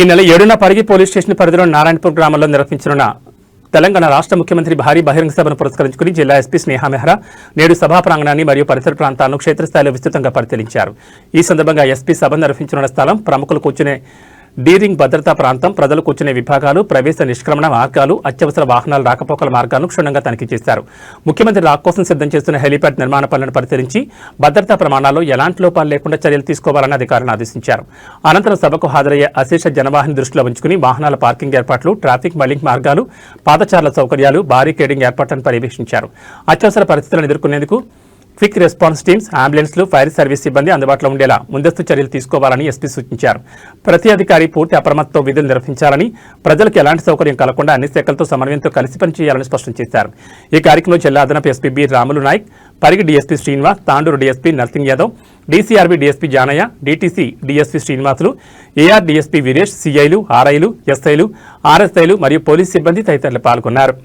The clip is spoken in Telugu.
ఈ నెల 7న పరిగి పోలీస్ స్టేషన్ పరిధిలో నారాయణపూర్ గ్రామంలో నిర్వహించనున్న తెలంగాణ రాష్ట్ర ముఖ్యమంత్రి భారీ బహిరంగ సభను పురస్కరించుకుని జిల్లా ఎస్పీ స్నేహ మెహ్రా నేడు సభా ప్రాంగణాన్ని మరియు పరిసర ప్రాంతాలను క్షేత్రస్థాయిలో విస్తృతంగా పరిశీలించారు. ఈ సందర్భంగా ఎస్పీ సభ నిర్వహించనున్న స్థలం, ప్రముఖులు కూర్చునే డీరింగ్ భద్రతా ప్రాంతం, ప్రజలు కూర్చునే విభాగాలు, ప్రవేశ నిష్క్రమణ మార్గాలు, అత్యవసర వాహనాల రాకపోకల మార్గాలను క్షుణ్ణంగా తనిఖీ చేశారు. ముఖ్యమంత్రి రాక్ కోసం సిద్ధం చేస్తున్న హెలీప్యాడ్ నిర్మాణ పనులను పరిశీలించి భద్రతా ప్రమాణాల్లో ఎలాంటి లోపాలు లేకుండా చర్యలు తీసుకోవాలని అధికారులను ఆదేశించారు. అనంతరం సభకు హాజరయ్యే అశేష జనవాహిని దృష్టిలో ఉంచుకుని వాహనాల పార్కింగ్ ఏర్పాట్లు, ట్రాఫిక్ మైలింగ్ మార్గాలు, పాదచారుల సౌకర్యాలు, బారికేడింగ్ ఏర్పాట్లను పర్యవేక్షించారు. అత్యవసర పరిస్థితులను ఎదుర్కొనేందుకు క్విక్ రెస్పాన్స్ టీమ్స్, అంబులెన్స్లు, ఫైర్ సర్వీస్ సిబ్బంది అందుబాటులో ఉండేలా ముందస్తు చర్యలు తీసుకోవాలని ఎస్పీ సూచించారు. ప్రతి అధికారి పూర్తి అప్రమత్తతో విధులు నిర్వహించాలని, ప్రజలకు ఎలాంటి సౌకర్యం కలగకుండా అన్ని శాఖలతో సమన్వయంతో కలిసి పనిచేయాలని స్పష్టం చేశారు. ఈ కార్యక్రమంలో జిల్లా అదనపు SP B Ramulu Naik, Parigi DSP Srinivas, Tandur DSP Narsing Yadav, DCRB DSP Janaiah, DTC DSP Srinivasulu, AR DSP Veeresh, సీఐలు, ఆర్ఐలు, ఎస్ఐలు, ఆర్ఎస్ఐలు మరియు పోలీస్ సిబ్బంది తదితరులు పాల్గొన్నారు.